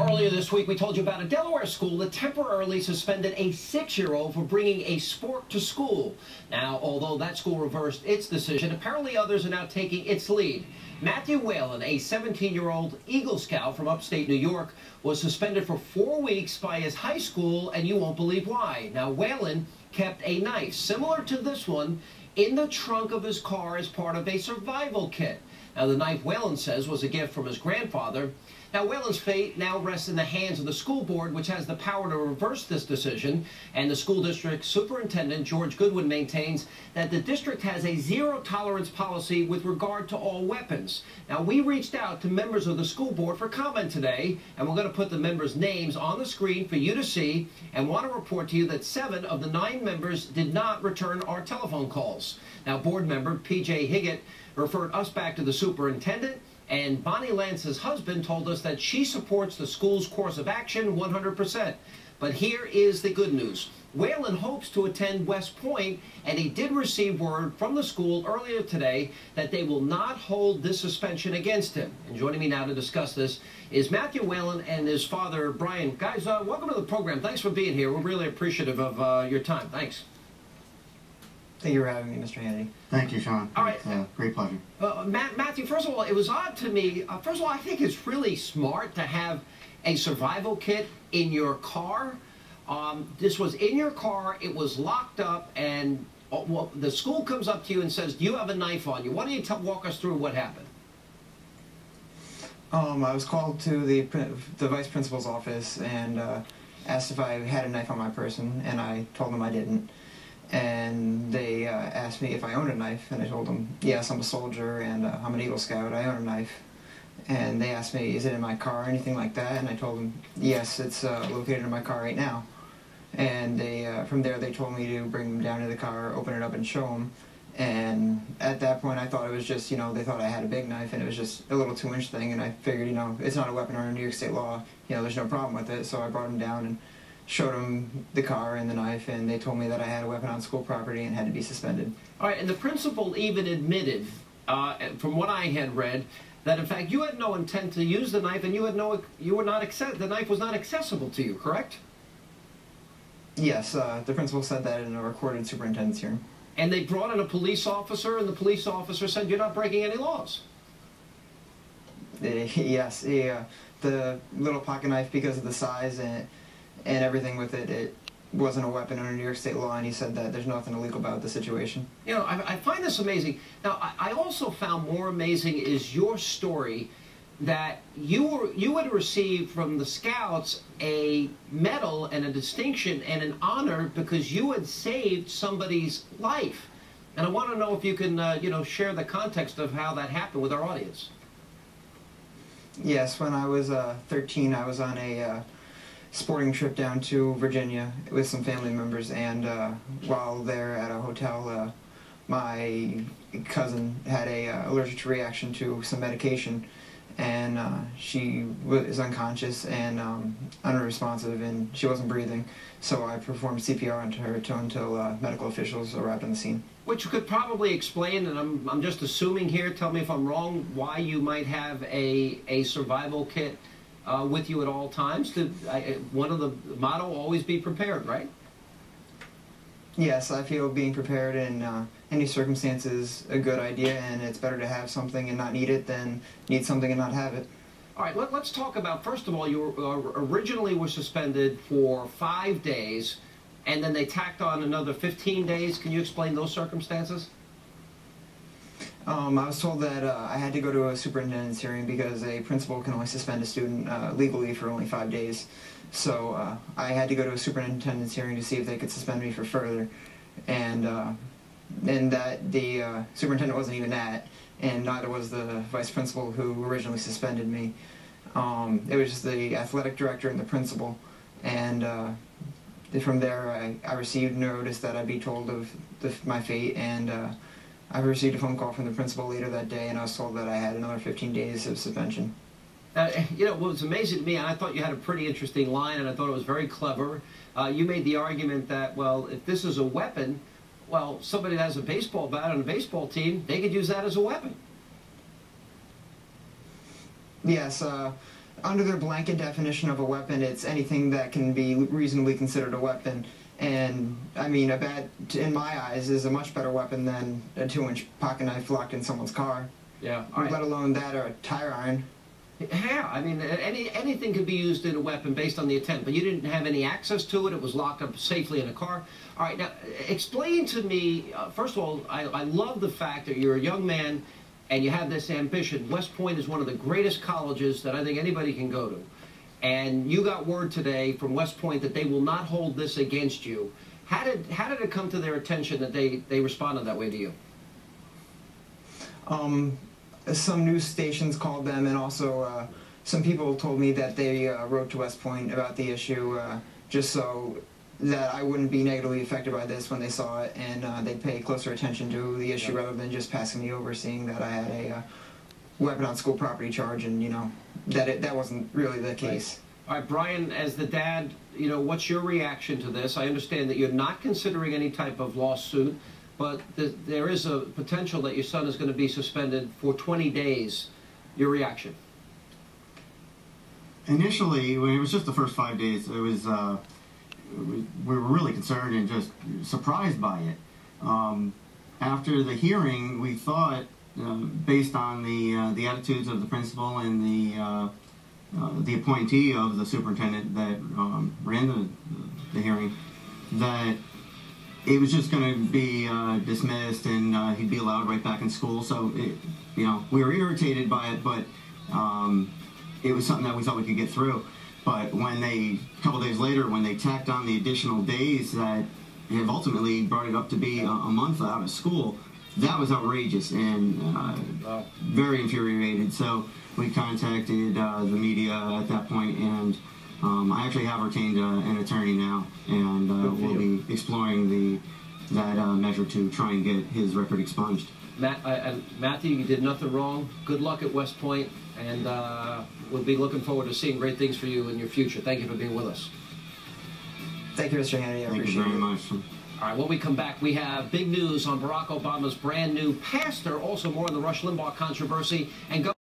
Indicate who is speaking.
Speaker 1: Earlier this week, we told you about a Delaware school that temporarily suspended a 6-year-old for bringing a sport to school. Now, although that school reversed its decision, apparently others are now taking its lead. Matthew Whalen, a 17-year-old Eagle Scout from upstate New York, was suspended for 4 weeks by his high school, and you won't believe why. Now, Whalen kept a knife similar to this one in the trunk of his car as part of a survival kit. Now, the knife, Whalen says, was a gift from his grandfather. Now, Whalen's fate now rests in the hands of the school board, which has the power to reverse this decision. And the school district superintendent, George Goodwin, maintains that the district has a zero-tolerance policy with regard to all weapons. Now, we reached out to members of the school board for comment today, and we're going to put the members' names on the screen for you to see, and want to report to you that 7 of the 9 members did not return our telephone calls. Now, board member P.J. Higgett referred us back to the superintendent, and Bonnie Lance's husband told us that she supports the school's course of action 100%. But here is the good news. Whalen hopes to attend West Point, and he did receive word from the school earlier today that they will not hold this suspension against him. And joining me now to discuss this is Matthew Whalen and his father, Brian. Guys, welcome to the program. Thanks for being here. We're really appreciative of your time. Thanks.
Speaker 2: Thank you for having me, Mr. Hannity.
Speaker 3: Thank you, Sean.
Speaker 1: All right.
Speaker 3: It's a great pleasure.
Speaker 1: Matthew, first of all, it was odd to me. First of all, I think it's really smart to have a survival kit in your car. This was in your car. It was locked up, and well, the school comes up to you and says, "Do you have a knife on you?" Why don't you walk us through what happened?
Speaker 2: I was called to the vice principal's office and asked if I had a knife on my person, and I told them I didn't. And they asked me if I owned a knife, and I told them, yes, I'm a soldier, and I'm an Eagle Scout, I own a knife. And they asked me, is it in my car or anything like that? And I told them, yes, it's located in my car right now. And they, from there, they told me to bring them down to the car, open it up, and show them. And at that point, I thought it was just, they thought I had a big knife, and it was just a little 2-inch thing, and I figured, it's not a weapon under New York State law, there's no problem with it. So I brought them down and showed them the car and the knife, and they told me that I had a weapon on school property and had to be suspended.
Speaker 1: All right, and the principal even admitted, from what I had read, that in fact you had no intent to use the knife, and the knife was not accessible to you, correct?
Speaker 2: Yes, the principal said that in a recorded superintendent's hearing.
Speaker 1: And they brought in a police officer, and the police officer said you're not breaking any laws.
Speaker 2: Yes, the little pocket knife, because of the size and everything with it, it wasn't a weapon under New York State law, and he said that there's nothing illegal about the situation.
Speaker 1: I find this amazing. Now, I also found more amazing is your story that you had received from the Scouts a medal and a distinction and an honor because you had saved somebody's life. And I want to know if you can, share the context of how that happened with our audience.
Speaker 2: Yes, when I was 13, I was on a sporting trip down to Virginia with some family members, and while there at a hotel, my cousin had a allergic reaction to some medication, and she was unconscious and unresponsive, and she wasn't breathing. So I performed CPR onto her until medical officials arrived on the scene. Which
Speaker 1: could probably explain, and I'm just assuming here, tell me if I'm wrong, why you might have a survival kit with you at all times. One of the motto, always be prepared, right?
Speaker 2: Yes, I feel being prepared in any circumstance is a good idea, and it's better to have something and not need it than need something and not have it.
Speaker 1: All right, let's talk about, first of all, you originally were suspended for 5 days, and then they tacked on another 15 days. Can you explain those circumstances?
Speaker 2: I was told that I had to go to a superintendent's hearing because a principal can only suspend a student legally for only 5 days. So I had to go to a superintendent's hearing to see if they could suspend me for further. And that the superintendent wasn't even at, and neither was the vice principal who originally suspended me. It was just the athletic director and the principal. And from there, I received notice that I'd be told of my fate, and I received a phone call from the principal later that day, and I was told that I had another 15 days of suspension.
Speaker 1: What was amazing to me, and I thought you had a pretty interesting line, and I thought it was very clever. You made the argument that, well, if this is a weapon, well, somebody that has a baseball bat on a baseball team, they could use that as a weapon.
Speaker 2: Yes, Under their blanket definition of a weapon, it's anything that can be reasonably considered a weapon. And, I mean, a bat, in my eyes, is a much better weapon than a 2-inch pocket knife locked in someone's car.
Speaker 1: Yeah.
Speaker 2: Let alone that or a tire iron.
Speaker 1: Yeah, I mean, anything could be used in a weapon based on the intent, but you didn't have any access to it. It was locked up safely in a car. All right, now, explain to me, first of all, I love the fact that you're a young man and you have this ambition. West Point is one of the greatest colleges that I think anybody can go to. And you got word today from West Point that they will not hold this against you. How did it come to their attention that they responded that way to you?
Speaker 2: Some news stations called them, and also some people told me that they wrote to West Point about the issue just so that I wouldn't be negatively affected by this when they saw it, and they'd pay closer attention to the issue rather than just passing me over, seeing that I had a weapon on school property charge, and, you know, that wasn't really the case.
Speaker 1: All right, Brian, as the dad, you know, what's your reaction to this? I understand that you're not considering any type of lawsuit, but there is a potential that your son is going to be suspended for 20 days. Your reaction?
Speaker 3: Initially, when it was just the first 5 days, it was we were really concerned and just surprised by it. After the hearing, we thought, based on the attitudes of the principal and the appointee of the superintendent that ran the hearing, that it was just going to be dismissed and he'd be allowed right back in school. So, you know, we were irritated by it, but it was something that we thought we could get through. But when a couple days later, when they tacked on the additional days that have ultimately brought it up to be a month out of school, that was outrageous and very infuriated. So we contacted the media at that point, and I actually have retained an attorney now, and we'll be exploring that measure to try and get his record expunged.
Speaker 1: Matthew, you did nothing wrong. Good luck at West Point, and we'll be looking forward to seeing great things for you in your future. Thank you for being with us.
Speaker 2: Thank you, Mr. Hannity. I appreciate it.
Speaker 3: Thank you very much.
Speaker 1: All right, when we come back, we have big news on Barack Obama's brand new pastor, also more on the Rush Limbaugh controversy, and go